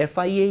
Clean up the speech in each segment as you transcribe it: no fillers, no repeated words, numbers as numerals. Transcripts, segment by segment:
FIA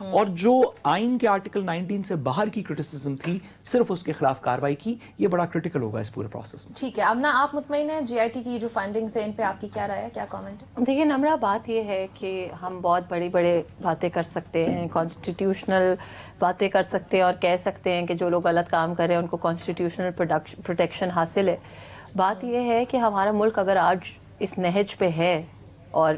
اور جو آئین کے آرٹیکل 19 سے باہر کی کرٹیسزم تھی صرف اس کے خلاف کاروائی کی. یہ بڑا کرٹیکل ہوگا اس پورے پروسیس میں. ٹھیک ہے. امنا آپ مطمئن ہیں جی آئی ٹی کی جو فنڈنگز ہیں ان پہ آپ کی کیا رائے ہے, کیا کامنٹ ہے؟ دیکھیے نمرہ, بات یہ ہے کہ ہم بہت بڑے باتیں کر سکتے ہیں, کانسٹیٹیوشنل باتیں کر سکتے ہیں اور کہہ سکتے ہیں کہ جو لوگ غلط کام کر رہے ہیں ان کو کانسٹیٹیوشنل پروٹیکشن حاصل ہے. بات یہ ہے کہ ہمارا ملک اگر آج اس نہج پہ ہے, اور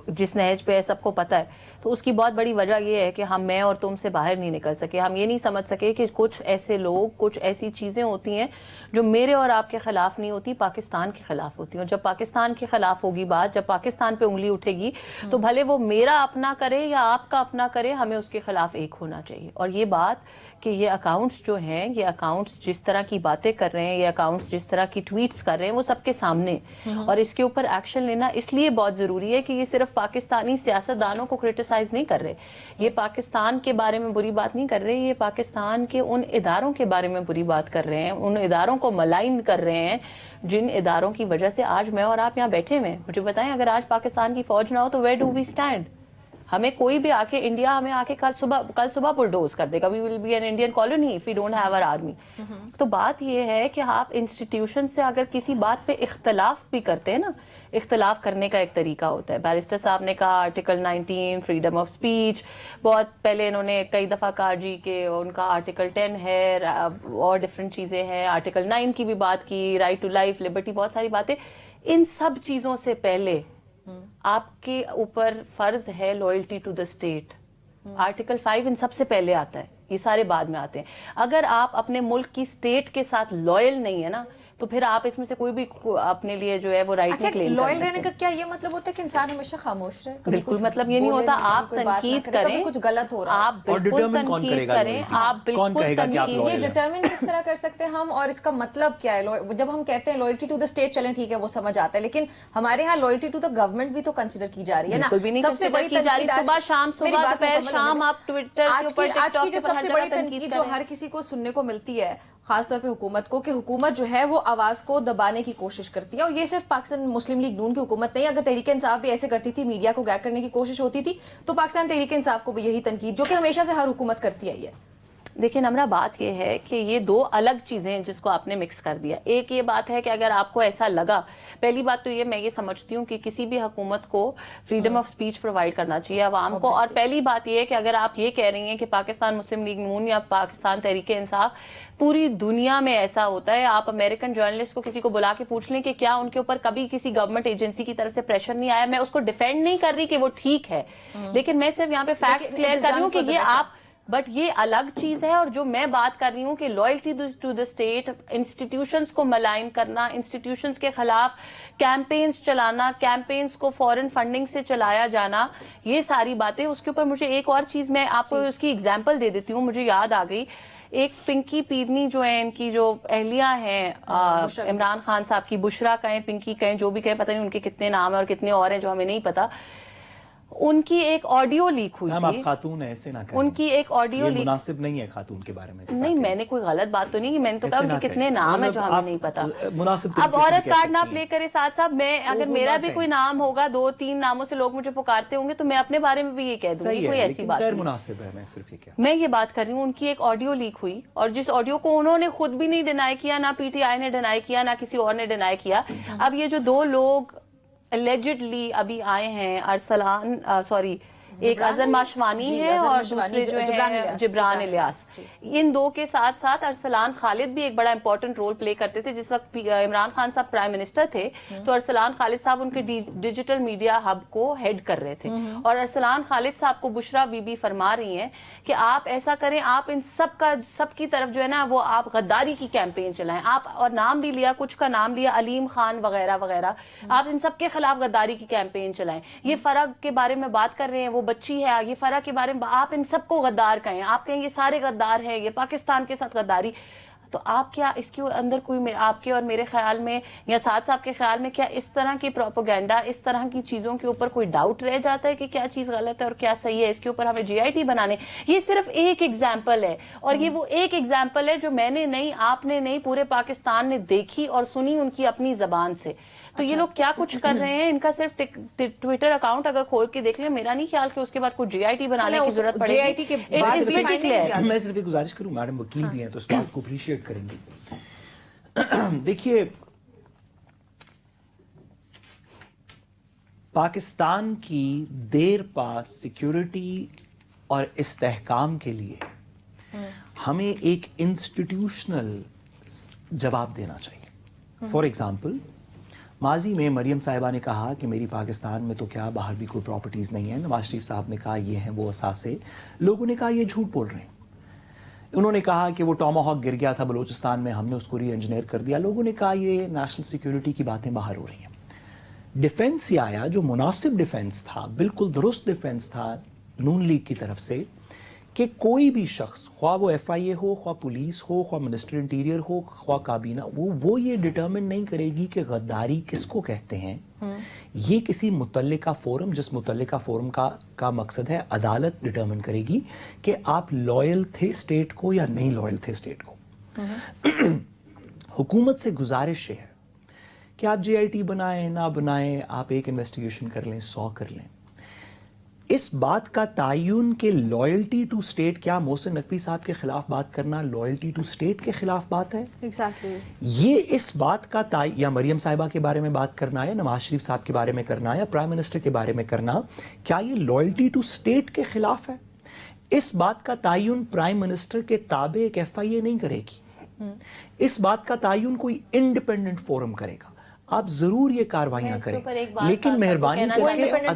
جس نہج پہ سب کو پتہ ہے, تو اس کی بہت بڑی وجہ یہ ہے کہ میں اور تم سے باہر نہیں نکل سکے. ہم یہ نہیں سمجھ سکے کہ کچھ ایسے لوگ, کچھ ایسی چیزیں ہوتی ہیں جو میرے اور آپ کے خلاف نہیں ہوتی, پاکستان کے خلاف ہوتی ہیں. اور جب پاکستان کے خلاف ہوگی بات, جب پاکستان پہ انگلی اٹھے گی, تو بھلے وہ میرا اپنا کرے یا آپ کا اپنا کرے, ہمیں اس کے خلاف ایک ہونا چاہیے. اور یہ بات کہ یہ اکاؤنٹس جو ہیں, یہ اکاؤنٹس جس طرح کی باتیں کر رہے ہیں, یہ اکاؤنٹس جس طرح کی ٹویٹس کر رہے ہیں, وہ سب کے سامنے, اور اس کے اوپر ایکشن لینا اس لیے بہت ضروری ہے کہ یہ صرف پاکستانی سیاستدانوں کو کرٹیسائز نہیں کر رہے, یہ پاکستان کے بارے میں بری بات نہیں کر رہے, یہ پاکستان کے ان اداروں کے بارے میں بری بات کر رہے ہیں, ان اداروں کو ملائن کر رہے ہیں جن اداروں کی وجہ سے آج میں اور آپ یہاں بیٹھے ہوئے ہیں. مجھے بتائیں, اگر آج پاکستان کی فوج نہ ہو تو ویئر ڈو وی اسٹینڈ؟ ہمیں کوئی بھی آ کے انڈیا ہمیں آ کے کل صبح بلڈوز کر دے گا. We will be an Indian colony if we don't have our army. تو بات یہ ہے کہ آپ انسٹیٹیوشن سے اگر کسی بات پہ اختلاف بھی کرتے ہیں نا, اختلاف کرنے کا ایک طریقہ ہوتا ہے. بیرسٹر صاحب نے کہا آرٹیکل 19 فریڈم آف اسپیچ, بہت پہلے انہوں نے کئی دفعہ کہا جی کہ ان کا آرٹیکل 10 ہے, اور ڈفرینٹ چیزیں ہیں, آرٹیکل 9 کی بھی بات کی, رائٹ ٹو لائف, لبرٹی, بہت ساری باتیں. ان سب چیزوں سے پہلے آپ کے اوپر فرض ہے loyalty to the state. Article 5 ان سب سے پہلے آتا ہے, یہ سارے بعد میں آتے ہیں. اگر آپ اپنے ملک کی اسٹیٹ کے ساتھ لوئل نہیں ہے نا, تو پھر آپ اس میں سے کوئی بھی اپنے لیے جو ہے وہ رائٹ نہیں کلیم کر سکتے. لوئل رہنے کا کیا یہ مطلب ہوتا ہے کہ انسان ہمیشہ خاموش رہے؟ بالکل مطلب یہ نہیں ہوتا. آپ تنقید کریں, کچھ غلط ہو رہا ہے, آپ بالکل تنقید کریں, آپ بالکل تنقید. یہ ڈٹرمن کس طرح کر سکتے ہیں ہم, اور اس کا مطلب کیا ہے؟ جب ہم کہتے ہیں لوئلٹی ٹو دا اسٹیٹ, چلیں ٹھیک ہے وہ سمجھ آتا ہے, لیکن ہمارے ہاں لوئلٹی ٹو دا گورنمنٹ بھی تو کنسیڈر کی جا رہی ہے نا. سب سے بڑی تنقید صبح شام, صبح دوپہر شام آپ ٹویٹر کے اوپر, آج کی جو سب سے بڑی تنقید جو ہر کسی کو سننے کو ملتی ہے, خاص طور پہ حکومت کو, کہ حکومت جو ہے وہ آواز کو دبانے کی کوشش کرتی ہے. اور یہ صرف پاکستان مسلم لیگ نون کی حکومت نہیں, اگر تحریک انصاف بھی ایسے کرتی تھی, میڈیا کو غائب کرنے کی کوشش ہوتی تھی, تو پاکستان تحریک انصاف کو بھی یہی تنقید, جو کہ ہمیشہ سے ہر حکومت کرتی آئی ہے. دیکھیں نمرہ, بات یہ ہے کہ یہ دو الگ چیزیں ہیں جس کو آپ نے مکس کر دیا. ایک یہ بات ہے کہ اگر آپ کو ایسا لگا, پہلی بات تو یہ میں یہ سمجھتی ہوں کہ کسی بھی حکومت کو فریڈم آف سپیچ پرووائڈ کرنا چاہیے عوام کو. اور پہلی بات یہ ہے کہ اگر آپ یہ کہہ رہی ہیں کہ پاکستان مسلم لیگ نون یا پاکستان تحریک انصاف, پوری دنیا میں ایسا ہوتا ہے, آپ امریکن جرنلسٹ کو کسی کو بلا کے پوچھ لیں کہ کیا ان کے اوپر کبھی کسی گورنمنٹ ایجنسی کی طرف سے پریشر نہیں آیا. میں اس کو ڈیفینڈ نہیں کر رہی کہ وہ ٹھیک ہے, لیکن میں صرف یہاں پہ فیکٹس کلیئر کر رہی ہوں کہ یہ آپ, بٹ یہ الگ چیز ہے. اور جو میں بات کر رہی ہوں کہ loyalty to the state, institutions کو ملائن کرنا, انسٹیٹیوشنز کے خلاف کیمپینز چلانا, کیمپینز کو فورن فنڈنگ سے چلایا جانا, یہ ساری باتیں. اس کے اوپر مجھے ایک اور چیز, میں آپ کو اس کی اگزامپل دے دیتی ہوں, مجھے یاد آ گئی. ایک پنکی پیرنی جو ہیں, ان کی جو اہلیہ ہیں عمران خان صاحب کی, بشرا کہیں, پنکی کہیں, جو بھی کہیں, پتہ نہیں ان کے کتنے نام ہیں اور کتنے اور ہیں جو ہمیں نہیں پتا. ان کی ایک آڈیو لیک ہوئی تھی. آپ خاتون ایسے نہ کہیں, ان کی ایک آڈیو لیک, مناسب نہیں ہے خاتون کے بارے میں. نہیں میں نے کوئی غلط بات تو نہیں کی, میں نے تو کہا ان کے کتنے نام ہیں جو ہمیں نہیں پتا. مناسب اب عورت کارڈ نہ پلے کرے ساتھ ساتھ, میں اگر میرا بھی کوئی نام ہوگا, 2-3 ناموں سے لوگ مجھے پکارتے ہوں گے, تو میں اپنے بارے میں بھی یہ کہہ دوں گی, کوئی ایسی بات نہیں. مناسب ہے, میں صرف یہ کیا, میں یہ بات کر رہی ہوں, ان کی ایک آڈیو لیک ہوئی, اور جس آڈیو کو انہوں نے خود بھی نہیں ڈینائی کیا, نہ پی ٹی آئی نے ڈینائی کیا, نہ کسی اور نے ڈینائی کیا. اب یہ جو 2 لوگ اللیجڈلی ابھی آئے ہیں, ارسلان ایک اظہر ماشوانی ہے اور دوسرے جو ہیں جبران الیاس, ان 2 کے ساتھ ساتھ ارسلان خالد بھی ایک بڑا امپورٹنٹ رول پلے کرتے تھے. جس وقت عمران خان صاحب پرائم منسٹر تھے, تو ارسلان خالد صاحب ان کے ڈیجیٹل میڈیا ہب کو ہیڈ کر رہے تھے. اور ارسلان خالد صاحب کو بشرا بی بی فرما رہی ہیں کہ آپ ایسا کریں, آپ ان سب کی طرف جو ہے نا وہ آپ غداری کی کیمپین چلائیں. آپ, اور نام بھی لیا, کچھ کا نام لیا, علیم خان وغیرہ وغیرہ, آپ ان سب کے خلاف غداری کی کیمپین چلائیں. یہ فرق کے بارے میں بات کر رہے ہیں, وہ بچی ہے, یہ فرق کے بارے میں آپ ان سب کو غدار کہیں, آپ کہیں یہ سارے غدار ہیں, یہ پاکستان کے ساتھ غداری. تو آپ کیا اس کے اندر کوئی, آپ کے اور میرے خیال میں یا ساتھ صاحب کے خیال میں, کیا اس طرح کی پروپیگنڈا, اس طرح کی چیزوں کے اوپر کوئی ڈاؤٹ رہ جاتا ہے کہ کیا چیز غلط ہے اور کیا صحیح ہے؟ اس کے اوپر ہمیں جی آئی ٹی بنانے, یہ صرف ایک ایگزامپل ہے, اور یہ وہ ایک ایگزامپل ہے جو میں نے نہیں, آپ نے نہیں, پورے پاکستان نے دیکھی اور سنی ان کی اپنی زبان سے. تو یہ لوگ کیا کچھ کر رہے ہیں, ان کا صرف ٹویٹر اکاؤنٹ اگر کھول کے دیکھ لیں, میرا نہیں خیال کہ اس کے بعد کوئی JIT بنانے کی ضرورت پڑے JIT کے بعد بھی findings میں صرف ایک گزارش کروں, میڈم وکیل بھی ہیں تو اس بات کو اپریشیٹ کریں گے. دیکھیے پاکستان کی دیر پاس سیکیورٹی اور استحکام کے لیے ہمیں ایک انسٹیٹیوشنل جواب دینا چاہیے. فار ایگزامپل, ماضی میں مریم صاحبہ نے کہا کہ میری پاکستان میں تو کیا باہر بھی کوئی پراپرٹیز نہیں ہیں. نواز شریف صاحب نے کہا یہ ہیں وہ اثاثے. لوگوں نے کہا یہ جھوٹ بول رہے ہیں. انہوں نے کہا کہ وہ ٹاماہاک گر گیا تھا بلوچستان میں, ہم نے اس کو ری انجینئر کر دیا. لوگوں نے کہا یہ نیشنل سیکیورٹی کی باتیں باہر ہو رہی ہیں. ڈیفنس یہ آیا جو مناسب ڈیفنس تھا, بالکل درست ڈیفنس تھا نون لیگ کی طرف سے, کہ کوئی بھی شخص, خواہ وہ FIA ہو, خواہ پولیس ہو, خواہ منسٹر انٹیریئر ہو, خواہ کابینہ, وہ یہ ڈٹرمن نہیں کرے گی کہ غداری کس کو کہتے ہیں. یہ کسی متعلقہ فورم, جس متعلقہ فورم کا مقصد ہے عدالت, ڈٹرمن کرے گی کہ آپ لوئل تھے اسٹیٹ کو یا نہیں لوئل تھے اسٹیٹ کو. حکومت سے گزارش ہے کہ آپ JIT بنائیں نہ بنائیں, آپ ایک انویسٹیگیشن کر لیں, 100 کر لیں. اس بات کا تعین کہ لائلٹی ٹو اسٹیٹ, کیا محسن نقوی صاحب کے خلاف بات کرنا لائلٹی ٹو اسٹیٹ کے خلاف بات ہے؟ ایگزیکٹلی. یہ اس بات کا تعین, یا مریم صاحبہ کے بارے میں بات کرنا, یا نواز شریف صاحب کے بارے میں کرنا, یا پرائم منسٹر کے بارے میں کرنا, کیا یہ لائلٹی ٹو اسٹیٹ کے خلاف ہے؟ اس بات کا تعین پرائم منسٹر کے تابع ایک FIA نہیں کرے گی. اس بات کا تعین کوئی انڈیپینڈنٹ فورم کرے گا. آپ ضرور یہ کاروائیاں کریں, لیکن مہربانی کر کے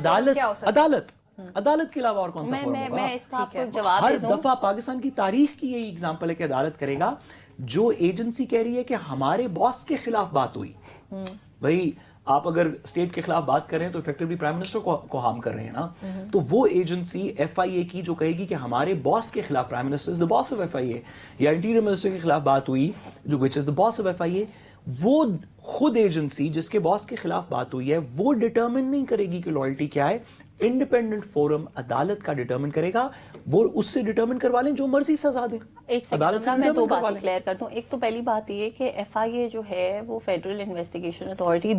عدالت کے علاوہ اور کون سا فورم ہوگا؟ ہر دفعہ پاکستان کی تاریخ کی یہی اگزامپل ہے کہ عدالت کرے گا. جو ایجنسی کہہ رہی ہے کہ ہمارے باس کے خلاف بات ہوئی, بھئی آپ اگر اسٹیٹ کے خلاف بات کر رہے ہیں تو افیکٹولی پرائم منسٹر کو ہارم کر رہے ہیں نا. تو وہ ایجنسی FIA کی جو کہے گی کہ ہمارے باس کے خلاف, prime minister is the boss of FIA, یا انٹیریئر منسٹر کے خلاف بات ہوئی جو وچ از دا باس آف FIA, وہ خود ایجنسی جس کے باس کے خلاف بات ہوئی ہے وہ ڈٹرمن نہیں کرے گی کہ لائلٹی کیا ہے. انڈیپینڈنٹ فورم عدالت کا ڈٹرمن کرے گا. وہ اس سے ڈٹرمن کروا لیں جو مرضی سزا دیں. ایک سیکنڈ میں 2 باتیں کلیئر کر دوں. ایک تو پہلی بات یہ کہ FIA جو ہے وہ فیڈرل انویسٹیگیشن اتھارٹی,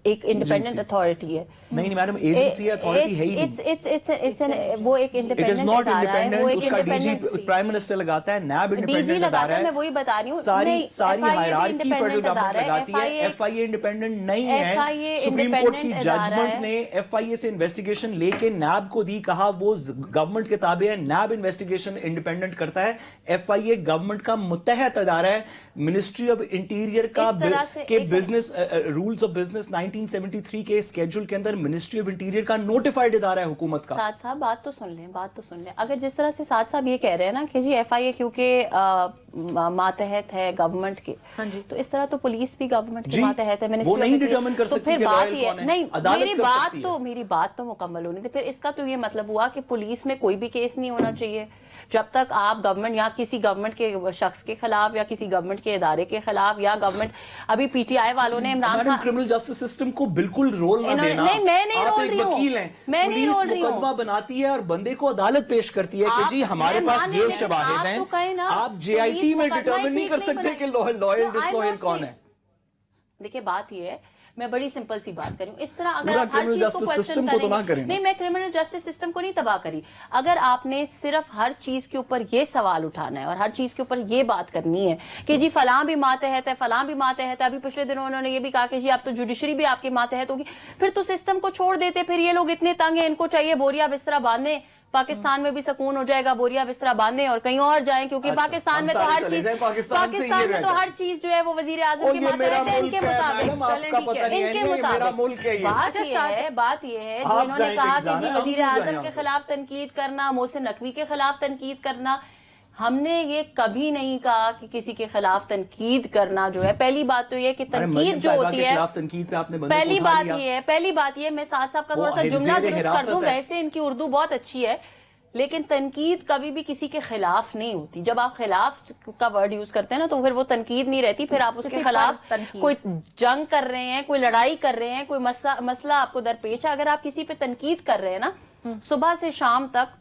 ایک انڈیپینڈنٹ اتھارٹی ہے. نہیں میڈم, ایجنسی اتھارٹی ہے ہی نہیں. وہ ایک انڈیپینڈنٹ ادارہ ہے, وہ ایک انڈیپینڈنٹ پرائم منسٹر لگاتا ہے, نیب انڈیپینڈنٹ ادارہ ہے. میں وہی بتا رہی ہوں, ساری ہائرارکی فیڈرل گورنمنٹ لگاتی ہے. FIA انڈیپینڈنٹ نہیں ہے. سپریم کورٹ کی ججمنٹ نے FIA سے انویسٹیگیشن لے کے نیب کو دی, کہا وہ گورنمنٹ کے تابع ہے, نیب انویسٹیگیشن انڈیپینڈنٹ کرتا ہے. FIA گورنمنٹ کا متحد ادارہ ہے. منسٹری آف انٹیریئر کا کے بزنس رولز آف بزنس 1973 کے اسکیڈول کے اندر منسٹری آف انٹیریئر کا نوٹیفائڈ ادارہ ہے حکومت کا. سعد صاحب بات تو سن لیں. اگر جس طرح سے سعد صاحب یہ کہہ رہے ہیں نا کہ جی FIA کیونکہ ماتحت ہے گورنمنٹ کے, تو اس طرح تو پولیس بھی گورنمنٹ کے ماتحت ہے. وہ نہیں ڈٹرمن کر سکتی کہ لائل کون ہے. نہیں, میری بات تو مکمل ہونی تھی. پھر اس کا تو یہ مطلب ہوا کہ پولیس میں کوئی بھی کیس نہیں ہونا چاہیے جب تک آپ گورنمنٹ یا کسی گورنمنٹ کے شخص کے خلاف یا کسی گورنمنٹ کے ادارے کے خلاف یا گورنمنٹ. ابھی PTI والوں نے Imran Khan criminal justice system کو بالکل رول نہ دینا. نہیں, میں نہیں رول رہی ہوں, وکیل ہیں, پولیس مقدمہ بناتی ہے اور بندے کو عدالت پیش کرتی ہے کہ جی ہمارے پاس یہ شواہد ہیں. آپ JIT میں ڈٹرمن نہیں کر سکتے کہ لوئل ڈسلوئل کون ہے. دیکھیں بات یہ ہے, میں بڑی سمپل سی بات کروں. اس طرح اگر آپ ہر چیز کو کوسچن کریں, نہیں میں کرمنل جسٹس سسٹم کو نہیں تباہ کری. اگر آپ نے صرف ہر چیز کے اوپر یہ سوال اٹھانا ہے اور ہر چیز کے اوپر یہ بات کرنی ہے کہ جی فلاں بھی ماتحت ہے, فلاں بھی ماتحت ہے. ابھی پچھلے دنوں انہوں نے یہ بھی کہا کہ جی آپ تو جوڈیشری بھی آپ کی ماتحت ہوگی. پھر تو سسٹم کو چھوڑ دیتے. پھر یہ لوگ اتنے تنگ ہیں, ان کو چاہیے بوریا بستر باندھیں, پاکستان میں بھی سکون ہو جائے گا, بوریا بستر باندھیں اور کہیں اور جائیں, کیونکہ پاکستان میں تو ہر چیز جو ہے وہ وزیر اعظم کے ماتحت ہے. ان کے مطابق بات یہ ہے جو انہوں نے کہا کہ جی وزیر اعظم کے خلاف تنقید کرنا, محسن نقوی کے خلاف تنقید کرنا, ہم نے یہ کبھی نہیں کہا کہ کسی کے خلاف تنقید کرنا جو ہے. پہلی بات تو یہ کہ تنقید جو ہوتی ہے, پہلی بات یہ میں سعد صاحب کا تھوڑا سا جملہ درست کر دوں. ویسے ان کی اردو بہت اچھی ہے, لیکن تنقید کبھی بھی کسی کے خلاف نہیں ہوتی. جب آپ خلاف کا ورڈ یوز کرتے ہیں نا تو پھر وہ تنقید نہیں رہتی. پھر آپ اس کے خلاف کوئی جنگ کر رہے ہیں, کوئی لڑائی کر رہے ہیں, کوئی مسئلہ آپ کو درپیش ہے. اگر آپ کسی پہ تنقید کر رہے ہیں نا صبح سے شام تک,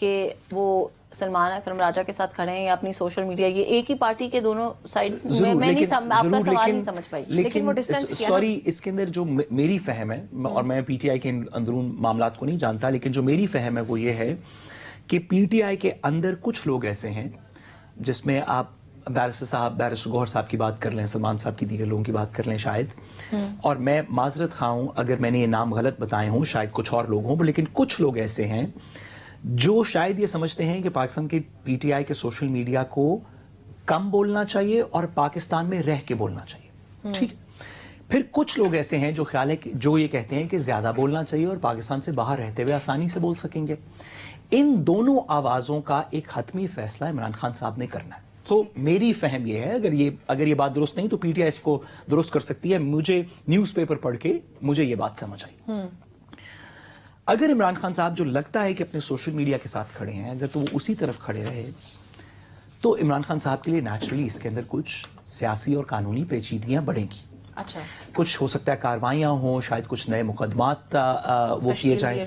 کہ وہ سلمان اکرم راجہ کے ساتھ کھڑے ہیں یا اپنی سوشل میڈیا, یہ ایک ہی پارٹی کے دونوں سائڈ میں نہیں آپ کا سوال نہیں سمجھ پائی. لیکن وہ ڈسٹینس کیا سوری, اس کے اندر جو میری فہم ہے, اور میں پی ٹی آئی کے اندرون معاملات کو نہیں جانتا, لیکن جو میری فہم ہے وہ یہ ہے کہ پی ٹی آئی کے اندر کچھ لوگ ایسے ہیں جس میں آپ بیرسٹر گوہر صاحب کی بات کر لیں, سلمان صاحب کی دیگر لوگوں کی بات کر لیں شاید, اور میں معذرت خواہ ہوں اگر میں نے یہ نام غلط بتائے ہوں, شاید کچھ اور لوگ ہوں, لیکن کچھ لوگ ایسے ہیں جو شاید یہ سمجھتے ہیں کہ پاکستان کے پی ٹی آئی کے سوشل میڈیا کو کم بولنا چاہیے اور پاکستان میں رہ کے بولنا چاہیے. ٹھیک, پھر کچھ لوگ ایسے ہیں جو خیال ہے جو یہ کہتے ہیں کہ زیادہ بولنا چاہیے اور پاکستان سے باہر رہتے ہوئے آسانی سے بول سکیں گے. ان دونوں آوازوں کا ایک حتمی فیصلہ عمران خان صاحب نے کرنا ہے. تو میری فہم یہ ہے, اگر یہ بات درست نہیں تو پی ٹی آئی اس کو درست کر سکتی ہے. مجھے نیوز پیپر پڑھ کے مجھے یہ بات سمجھ آئی. اگر عمران خان صاحب جو لگتا ہے کہ اپنے سوشل میڈیا کے ساتھ کھڑے ہیں, اگر تو وہ اسی طرف کھڑے رہے تو عمران خان صاحب کے لیے نیچرلی اس کے اندر کچھ سیاسی اور قانونی پیچیدگیاں بڑھیں گی. اچھا, کچھ ہو سکتا ہے کاروائیاں ہوں, شاید کچھ نئے مقدمات وہ کیے جائیں,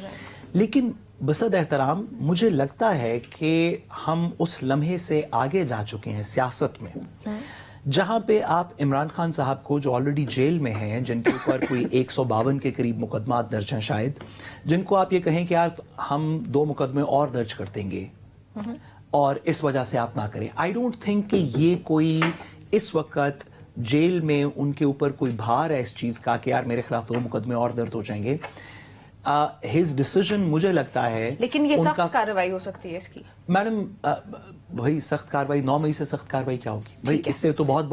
لیکن بصد احترام مجھے لگتا ہے کہ ہم اس لمحے سے آگے جا چکے ہیں سیاست میں جہاں پہ آپ عمران خان صاحب کو جو آلریڈی جیل میں ہیں, جن کے اوپر کوئی 152 کے قریب مقدمات درج ہیں شاید, جن کو آپ یہ کہیں کہ یار ہم 2 مقدمے اور درج کر دیں گے اور اس وجہ سے آپ نہ کریں. آئی ڈونٹ تھنک کہ یہ کوئی اس وقت جیل میں ان کے اوپر کوئی بھار ہے اس چیز کا کہ یار میرے خلاف 2 مقدمے اور درج ہو جائیں گے. ہز ڈیسیژن مجھے لگتا ہے, لیکن یہ سخت کارروائی ہو سکتی ہے اس کی. میڈم بھائی سخت کارروائی 9 مئی سے سخت کارروائی کیا ہوگی بھائی, اس سے تو بہت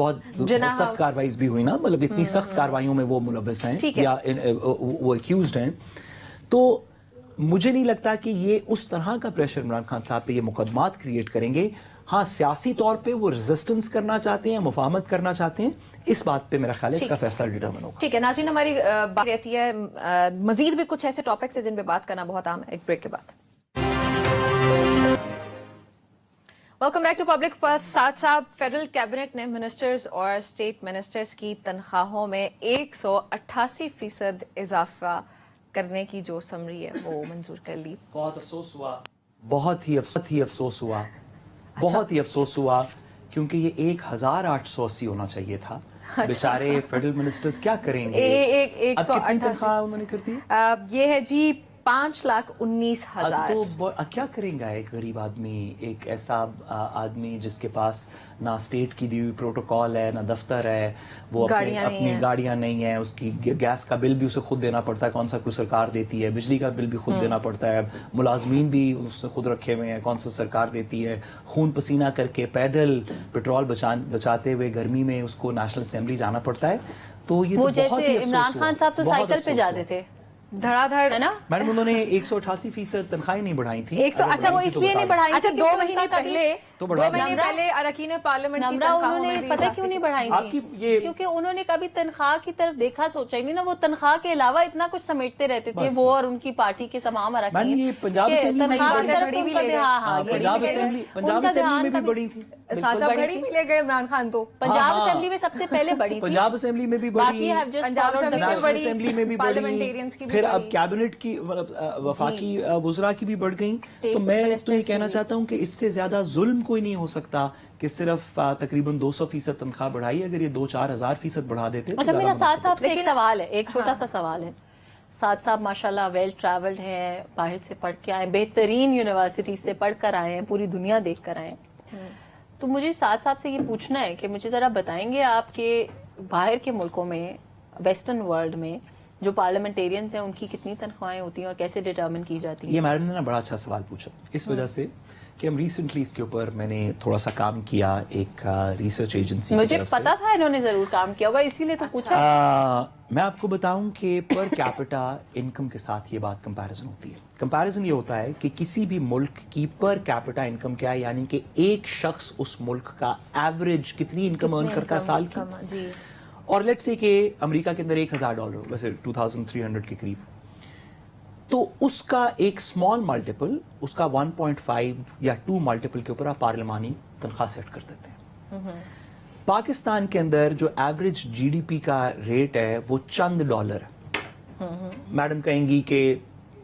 سخت کارروائیز بھی ہوئی نا, مطلب اتنی سخت کارروائیوں میں وہ ملوث ہیں یا وہ ایکیوزڈ ہیں. تو مجھے نہیں لگتا کہ یہ اس طرح کا پریشر عمران خان صاحب پہ یہ مقدمات کریٹ کریں گے. ہاں سیاسی طور پہ وہ ریزسٹنس کرنا چاہتے ہیں, مفاہمت کرنا چاہتے ہیں, اس بات پہ میرا خیال ہے اس کا فیصلہ ڈیٹرمن ہوگا. ٹھیک ہے ناظرین, ہماری بات رہتی ہے مزید بھی کچھ ایسے ٹاپکس ہیں جن پہ بات کرنا بہت اہم ہے. ایک بریک کے بعد welcome back to Public Plus. ساتھ صاحب, فیڈرل کیبنٹ نے منسٹرز اور اسٹیٹ منسٹرز کی تنخواہوں میں 188% اضافہ کرنے کی جو سمری ہے وہ منظور کر لی. بہت افسوس ہوا, بہت ہی افسوس ہوا, بہت ہی افسوس ہوا, کیونکہ یہ 1880 ہونا چاہیے تھا. بیچارے فیڈرل منسٹرز کیا کریں گے؟ اب کتنی تنخواہ انہوں نے کر دی؟ یہ ہے جی 5,19,000. تو کیا کریں گا ایک غریب آدمی, ایک ایسا آدمی جس کے پاس نہ اسٹیٹ کی دی ہوئی پروٹوکال ہے, نہ دفتر ہے, وہ اپنی گاڑیاں نہیں ہیں, اس کی گیس کا بل بھی اسے خود دینا پڑتا ہے, کون سا کوئی سرکار دیتی ہے, بجلی کا بل بھی خود دینا پڑتا ہے, ملازمین بھی اس نے خود رکھے ہوئے ہیں, کون سا سرکار دیتی ہے, خون پسینہ کر کے پیدل پٹرول بچاتے ہوئے گرمی میں اس کو نیشنل اسمبلی جانا پڑتا ہے. تو یہ جیسے عمران خان صاحب تو سائیکل پہ جاتے تھے دھڑا دھڑ, ہے نا میڈم, انہوں نے 188% تنخواہیں نہیں بڑھائی تھیں. اچھا وہ اس لیے نہیں بڑھائی, اچھا 2 مہینے پہلے اراکین پارلیمنٹ کی تنخواہوں میں پتہ کیوں نہیں بڑھائی تھی؟ کیونکہ انہوں نے کبھی تنخواہ کی طرف دیکھا, سوچا ہی نہیں نا. وہ تنخواہ کے علاوہ اتنا کچھ سمیٹتے رہتے تھے وہ اور ان کی پارٹی کے تمام اراکین. یہ پنجاب اسمبلی میں بھی بڑی تھی, ساتھ گھڑی بھی لے گئے عمران خان. تو پنجاب اسمبلی میں سب سے پہلے بڑی تھی, پنجاب اسمبلی میں بھی بڑی, پنجاب اسمبلی میں بھی بڑی, پھر اب کیبنٹ کی وفاقی وزراء کی بھی بڑھ گئیں. تو میں تو یہ کہنا چاہتا ہوں کہ اس سے زیادہ ظلم کوئی نہیں ہو سکتا کہ صرف تقریباً 200% تنخواہ بڑھائی. اگر یہ 2-4 ہزار% بڑھا دیتے. اچھا میرا ساتھ صاحب سے ایک سوال ہے, ایک چھوٹا سا سوال ہے. ساتھ صاحب ماشاءاللہ ویل ٹریولڈ ہیں, باہر سے پڑھ کے آئے, بہترین یونیورسٹی سے پڑھ کر آئے ہیں, پوری دنیا دیکھ کر آئے ہیں. تو مجھے ساتھ صاحب سے یہ پوچھنا ہے کہ مجھے ذرا بتائیں گے آپ کے باہر کے ملکوں میں, ویسٹرن ورلڈ میں جو پارلیمنٹیرینز ہیں ان کی کتنی تنخواہیں ہوتی ہیں اور کیسے ڈیٹرمن کی جاتی ہیں؟ یہ میڈم نے نا بڑا اچھا سوال پوچھا, اس وجہ سے کہ ہم ریسنٹلی اس کے اوپر میں نے تھوڑا سا کام کیا ایک ریسرچ ایجنسی. مجھے پتا تھا انہوں نے ضرور کام کیا ہوگا, اسی لیے تو پوچھا. میں آپ کو بتاؤں کہ پر کیپٹا انکم کے ساتھ یہ بات کمپیریزن ہوتی ہے. کمپیریزن یہ ہوتا ہے کہ کسی بھی ملک کی پر کیپٹا انکم کیا ہے, یعنی کہ ایک شخص اس ملک کا ایوریج کتنی انکم ارن کرتا ہے سال کی. اور لیٹس سے کہ امریکہ کے اندر $1,000 ویسے 2300 کے قریب, تو اس کا ایک اسمال ملٹیپل, اس کا 1.5 یا 2 ملٹیپل کے اوپر آپ پارلیمانی تنخواہ سیٹ کر دیتے ہیں. پاکستان کے اندر جو ایوریج GDP کا ریٹ ہے وہ چند ڈالر ہے. میڈم کہیں گی کہ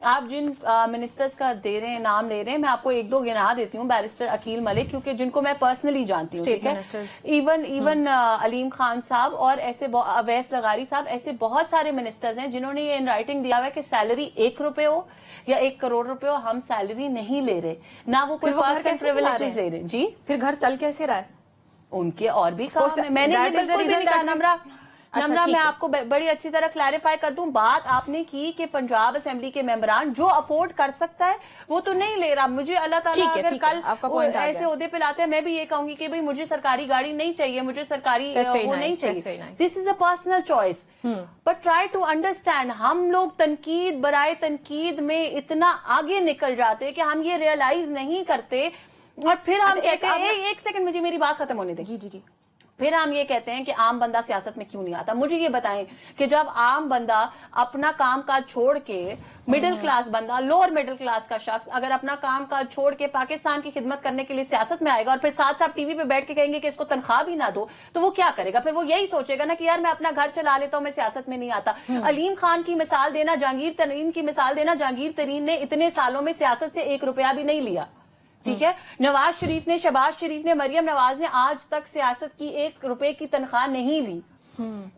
آپ جن منسٹرز کا دے رہے ہیں نام لے رہے ہیں, میں آپ کو ایک دو گنا دیتی ہوں. بیرسٹر عقیل ملک, کیونکہ جن کو میں پرسنلی جانتی ہوں, ٹھیک ہے, ایون علیم خان صاحب اور ایسے اویس لغاری صاحب, ایسے بہت سارے منسٹرز ہیں جنہوں نے یہ ان رائٹنگ دیا ہوا ہے کہ سیلری 1 روپے ہو یا 1 کروڑ روپے ہو, ہم سیلری نہیں لے رہے, نہ وہ کوئی پریویلیجز لے رہے. جی, پھر گھر چل کیسے رہا ہے ان کے اور بھی کام ہے. میں نے یہ بالکل بھی نہیں کہا. نمرا میں آپ کو بڑی اچھی طرح کلیریفائی کر دوں. بات آپ نے کی کہ پنجاب اسمبلی کے ممبران جو افورڈ کر سکتا ہے وہ تو نہیں لے رہا. مجھے اللہ تعالیٰ اگر کل ایسے عہدے پہ لاتے ہیں, میں بھی یہ کہوں گی کہ بھائی مجھے سرکاری گاڑی نہیں چاہیے, مجھے سرکاری وہ نہیں چاہیے. This is a personal choice, but try to understand. ہم لوگ تنقید برائے تنقید میں اتنا آگے نکل جاتے کہ ہم یہ ریئلائز نہیں کرتے, اور پھر ہم کہتے ہیں, ایک سیکنڈ مجھے میری بات ختم ہونے دیں. جی جی جی. پھر ہم یہ کہتے ہیں کہ عام بندہ سیاست میں کیوں نہیں آتا. مجھے یہ بتائیں کہ جب عام بندہ اپنا کام کاج چھوڑ کے, مڈل کلاس بندہ, لوور مڈل کلاس کا شخص اگر اپنا کام کاج چھوڑ کے پاکستان کی خدمت کرنے کے لیے سیاست میں آئے گا, اور پھر ساتھ ساتھ ٹی وی پہ بیٹھ کے کہیں گے کہ اس کو تنخواہ بھی نہ دو, تو وہ کیا کرے گا؟ پھر وہ یہی سوچے گا نا کہ یار میں اپنا گھر چلا لیتا ہوں, میں سیاست میں نہیں آتا. علیم خان کی مثال دینا, جہانگیر ترین کی مثال دینا. جہانگیر ترین نے اتنے سالوں میں سیاست سے 1 روپیہ بھی نہیں لیا, ٹھیک ہے. نواز شریف نے, شہباز شریف نے, مریم نواز نے آج تک سیاست کی 1 روپے کی تنخواہ نہیں لی.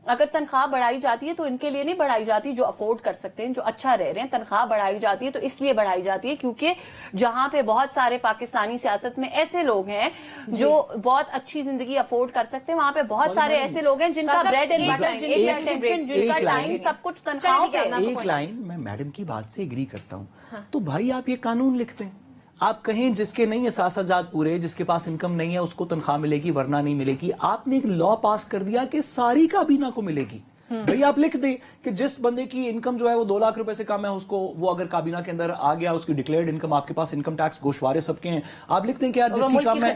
اگر تنخواہ بڑھائی جاتی ہے تو ان کے لیے نہیں بڑھائی جاتی جو افورڈ کر سکتے ہیں, جو اچھا رہ رہے ہیں. تنخواہ بڑھائی جاتی ہے تو اس لیے بڑھائی جاتی ہے کیونکہ جہاں پہ بہت سارے پاکستانی سیاست میں ایسے لوگ ہیں جو بہت اچھی زندگی افورڈ کر سکتے ہیں, وہاں پہ بہت سارے ایسے لوگ ہیں جن کا بریڈ اینڈ بٹر, جن کی اٹینشن, جن کا ٹائم, سب کچھ تنخواہوں پہ. ایک لائن میں میڈم کی بات سے ایگری کرتا ہوں. تو بھائی آپ یہ قانون لکھتے ہیں, آپ کہیں جس کے نہیں اثاثہ جات پورے, جس کے پاس انکم نہیں ہے اس کو تنخواہ ملے گی ورنہ نہیں ملے گی. آپ نے ایک لا پاس کر دیا کہ ساری کابینہ کو ملے گی. بھئی آپ لکھ دیں کہ جس بندے کی انکم جو ہے وہ 2 لاکھ روپے سے کم ہے, اس کو وہ اگر کابینہ کے اندر آ گیا, اس کی ڈکلیئرڈ انکم, آپ کے پاس انکم ٹیکس گوشوارے سب کے ہیں, آپ لکھ دیں کہ یار جس کی کم ہے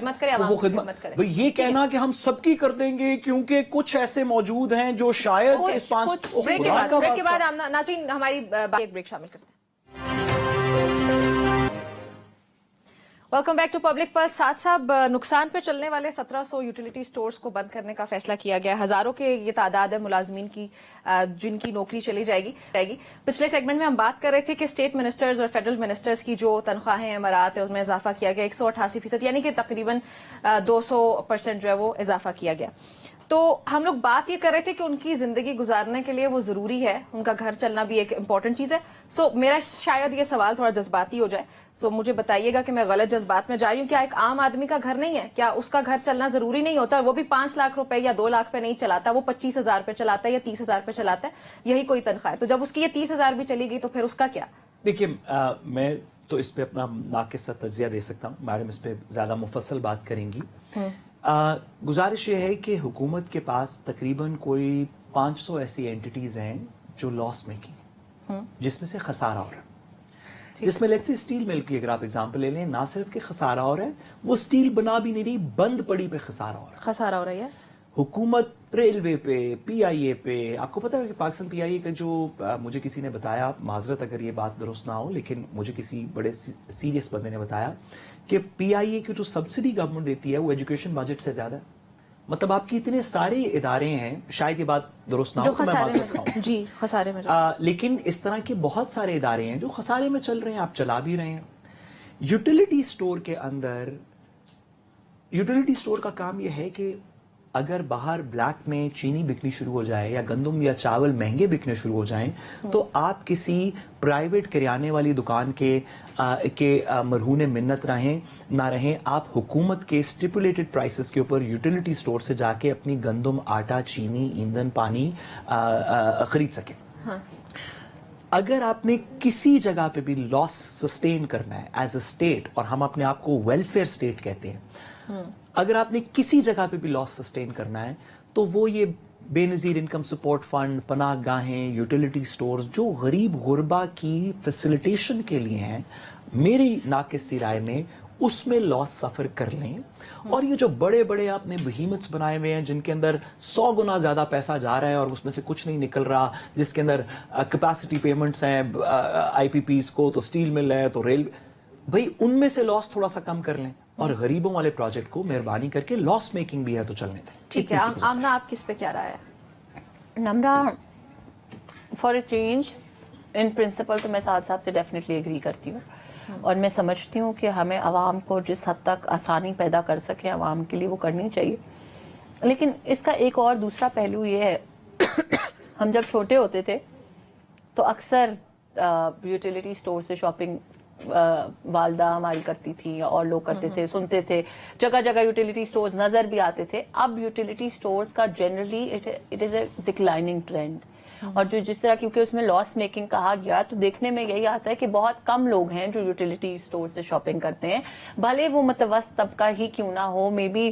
وہ خدمت کرے. بھئی یہ کہنا کہ ہم سب کی کر دیں گے کیونکہ کچھ ایسے موجود ہیں جو شاید اس 5 بریک کے بعد ناظرین ہماری ایک بریک شامل کرتے ہیں. Welcome back to Public Plus. ساتھ صاحب, نقصان پہ چلنے والے 1700 یوٹیلیٹی سٹورز کو بند کرنے کا فیصلہ کیا گیا. ہزاروں کے یہ تعداد ہے ملازمین کی جن کی نوکری چلی جائے گی. پچھلے سیگمنٹ میں ہم بات کر رہے تھے کہ اسٹیٹ منسٹرز اور فیڈرل منسٹرز کی جو تنخواہیں امارات ہے اس میں اضافہ کیا گیا 188%, یعنی کہ تقریباً 200% جو ہے وہ اضافہ کیا گیا. تو ہم لوگ بات یہ کر رہے تھے کہ ان کی زندگی گزارنے کے لیے وہ ضروری ہے, ان کا گھر چلنا بھی ایک امپورٹنٹ چیز ہے. سو میرا شاید یہ سوال تھوڑا جذباتی ہو جائے, سو مجھے بتائیے گا کہ میں غلط جذبات میں جا رہی ہوں. کیا ایک عام آدمی کا گھر نہیں ہے, کیا اس کا گھر چلنا ضروری نہیں ہوتا؟ وہ بھی 5 لاکھ روپے یا 2 لاکھ پہ نہیں چلاتا, وہ 25,000 پہ چلاتا ہے یا 30,000 پہ چلاتا ہے, یہی کوئی تنخواہ ہے. تو جب اس کی یہ 30,000 بھی چلی گئی تو پھر اس کا کیا؟ دیکھیے, میں تو اس پہ اپنا ناقص سا تجزیہ دے سکتا ہوں, میڈم اس پہ زیادہ مفصل بات کریں گی. گزارش یہ ہے کہ حکومت کے پاس تقریباً کوئی 500 ایسی اینٹیٹیز ہیں جو لاس میکنگ, جس میں سے خسارہ ہو رہا ہے. جس میں لیٹس سے اسٹیل مل کی اگر آپ اگزامپل لے لیں, نہ صرف کہ خسارہ ہو رہا ہے, وہ اسٹیل بنا بھی نہیں رہی, بند پڑی پہ خسارہ ہو رہا ہے. خسارہ ہو رہا ہے, یس. حکومت ریلوے پہ, پی آئی اے پہ, آپ کو پتا ہے کہ پاکستان پی آئی اے کا جو مجھے کسی نے بتایا, معذرت اگر یہ بات درست نہ ہو, لیکن مجھے کسی بڑے سیریس بندے نے بتایا کہ پی آئی اے کی جو سبسڈی گورنمنٹ دیتی ہے وہ ایجوکیشن بجٹ سے زیادہ ہے. مطلب آپ کی اتنے سارے ادارے ہیں, شاید یہ بات درست نہ ہو تو میں معذرت خواہوں, جی خسارے میں, لیکن اس طرح کے بہت سارے ادارے ہیں جو خسارے میں چل رہے ہیں, آپ چلا بھی رہے ہیں. یوٹیلیٹی سٹور کے اندر, یوٹیلیٹی سٹور کا کام یہ ہے کہ اگر باہر بلیک میں چینی بکنی شروع ہو جائے یا گندم یا چاول مہنگے بکنے شروع ہو جائیں, تو آپ کسی پرائیویٹ کریانے والی دکان کے مرہون منت نہ رہیں, آپ حکومت کے اسٹیپولیٹڈ پرائسز کے اوپر یوٹیلیٹی سٹور سے جا کے اپنی گندم, آٹا, چینی, ایندھن, پانی خرید سکیں. اگر آپ نے کسی جگہ پہ بھی لاس سسٹین کرنا ہے ایز اے اسٹیٹ, اور ہم اپنے آپ کو ویلفیئر اسٹیٹ کہتے ہیں, اگر آپ نے کسی جگہ پہ بھی لاس سسٹین کرنا ہے تو وہ یہ بے نظیر انکم سپورٹ فنڈ, پناہ گاہیں, یوٹیلیٹی سٹورز جو غریب غربا کی فیسیلیٹیشن کے لیے ہیں, میری ناقص سی رائے میں اس میں لاس سفر کر لیں. اور یہ جو بڑے بڑے آپ نے بہیمتس بنائے ہوئے ہیں جن کے اندر 100 گنا زیادہ پیسہ جا رہا ہے اور اس میں سے کچھ نہیں نکل رہا, جس کے اندر کیپیسٹی پیمنٹس ہیں آئی پی پیز کو, تو اسٹیل مل ہے, تو ریل, بھائی ان میں سے لاس تھوڑا سا کم کر لیں, اور غریبوں والے پروجیکٹ کو مہربانی کر کے لاس میکنگ بھی ہے تو چلنے دیں. ٹھیک ہے. آمنہ, آپ کس پہ کیا رائے ہے؟ Nimra, for a change in principle تو میں سعد صاحب سے ڈیفینیٹلی ایگری کرتی ہوں, اور میں سمجھتی ہوں کہ ہمیں عوام کو جس حد تک آسانی پیدا کر سکیں عوام کے لیے وہ کرنی چاہیے. لیکن اس کا ایک اور دوسرا پہلو یہ ہے, ہم جب چھوٹے ہوتے تھے تو اکثر یوٹیلیٹی اسٹور سے شاپنگ والدہ ہماری کرتی تھی اور لوگ کرتے تھے, سنتے تھے, جگہ جگہ یوٹیلیٹی اسٹورز نظر بھی آتے تھے. اب یوٹیلیٹی اسٹورز کا generally it is a declining trend, اور جو جس طرح کیونکہ اس میں لاس میکنگ کہا گیا تو دیکھنے میں یہی آتا ہے کہ بہت کم لوگ ہیں جو یوٹیلیٹی اسٹور سے شاپنگ کرتے ہیں, بھلے وہ متوسط طبقہ ہی کیوں نہ ہو. مے بی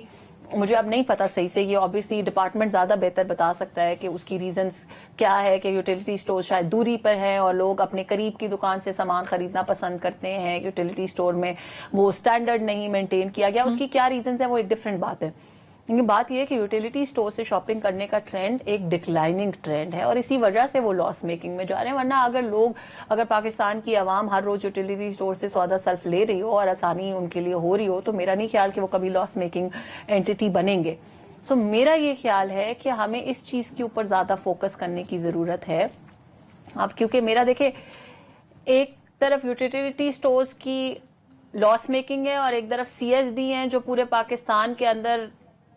مجھے اب نہیں پتا صحیح سے, یہ obviously ڈپارٹمنٹ زیادہ بہتر بتا سکتا ہے کہ اس کی ریزنز کیا ہے کہ یوٹیلیٹی اسٹور شاید دوری پر ہیں اور لوگ اپنے قریب کی دکان سے سامان خریدنا پسند کرتے ہیں, یوٹیلیٹی اسٹور میں وہ اسٹینڈرڈ نہیں مینٹین کیا گیا, اس کی کیا ریزنز ہیں وہ ایک ڈفرینٹ بات ہے. لیکن بات یہ ہے کہ یوٹیلیٹی اسٹور سے شاپنگ کرنے کا ٹرینڈ ایک ڈکلائننگ ٹرینڈ ہے, اور اسی وجہ سے وہ لاس میکنگ میں جا رہے ہیں. ورنہ اگر پاکستان کی عوام ہر روز یوٹیلیٹی اسٹور سے سودا سلف لے رہی ہو اور آسانی ان کے لیے ہو رہی ہو تو میرا نہیں خیال کہ وہ کبھی لاس میکنگ اینٹی بنیں گے. سو میرا یہ خیال ہے کہ ہمیں اس چیز کے اوپر زیادہ فوکس کرنے کی ضرورت ہے. اب کیونکہ میرا دیکھیں ایک طرف یوٹیلیٹی اسٹورز کی لاس میکنگ ہے اور ایک طرف CSD ہیں جو پورے پاکستان کے اندر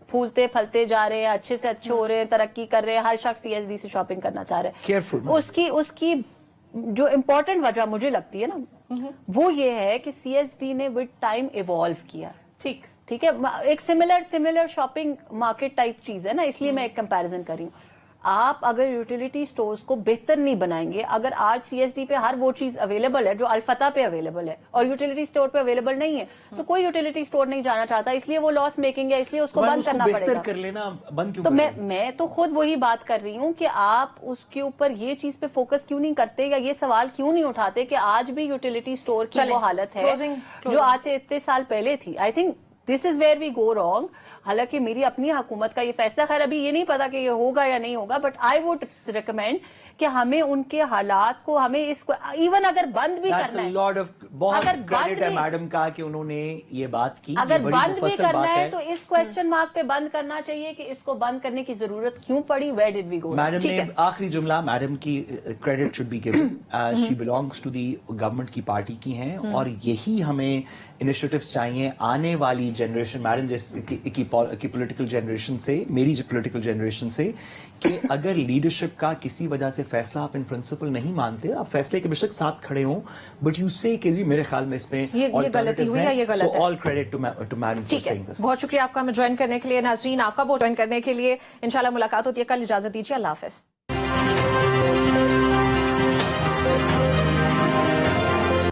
پھولتے پھلتے جا رہے ہیں, اچھے سے اچھے ہو رہے ہیں, ترقی کر رہے ہیں, ہر شخص CSD سے شاپنگ کرنا چاہ رہا ہے. اس کی جو امپورٹنٹ وجہ مجھے لگتی ہے نا وہ یہ ہے کہ CSD نے ود ٹائم ایوالو کیا. ٹھیک ہے, ایک سملر شاپنگ مارکیٹ ٹائپ چیز ہے نا, اس لیے میں ایک کمپیریزن کر رہی ہوں. آپ اگر یوٹیلیٹی اسٹورز کو بہتر نہیں بنائیں گے, اگر آج CSD پہ ہر وہ چیز اویلیبل ہے جو الفتح پہ اویلیبل ہے اور یوٹیلیٹی اسٹور پہ اویلیبل نہیں ہے تو کوئی یوٹیلیٹی اسٹور نہیں جانا چاہتا, اس لیے وہ لاس میکنگ ہے, اس لیے اس کو بند کرنا پڑے گا. تو میں تو خود وہی بات کر رہی ہوں کہ آپ اس کے اوپر یہ چیز پہ فوکس کیوں نہیں کرتے یا یہ سوال کیوں نہیں اٹھاتے کہ آج بھی یوٹیلیٹی اسٹور کی وہ حالت ہے جو آج سے اتنے سال پہلے تھی. I think this is where we go wrong. حالانکہ میری اپنی حکومت کا یہ فیصلہ, خیر ابھی یہ نہیں پتا کہ یہ ہوگا یا نہیں ہوگا, بٹ آئی ووڈ ریکمینڈ کہ ہمیں ان کے حالات کو ہمیں اس کو ایون اگر بند بھی کرنا ہے, بہت کریڈٹ ہے میڈم کا کہ انہوں نے یہ بات کی, اگر بند بھی کرنا ہے تو اس کوسچن مارک پہ بند کرنا چاہیے کہ اس کو بند کرنے کی ضرورت کیوں پڑی, ویئر ڈڈ وی گو. میڈم نے آخری جملہ, میڈم کی credit should be given, she belongs to the government کی پارٹی کی ہیں اور یہی ہمیں انیشیٹوز چاہیے آنے والی جنریشن, میڈم کی پولیٹیکل جنریشن سے, میری پولیٹیکل جنریشن سے, کہ اگر لیڈرشپ کا کسی وجہ سے فیصلہ آپ ان پرنسپل نہیں مانتے, آپ فیصلے کے بے شک ساتھ کھڑے ہوں, بٹ یو سے کہ جی میرے خیال میں اس میں یہ غلطی ہوئی یا یہ غلط ہے. So all credit to madam for seeing this. بہت شکریہ آپ کا ہمیں جوائن کرنے کے لیے. ناظرین آپ کا بہت جوائن کرنے کے لیے. انشاءاللہ ملاقات ہوتی ہے کل, اجازت دیجیے, اللہ حافظ.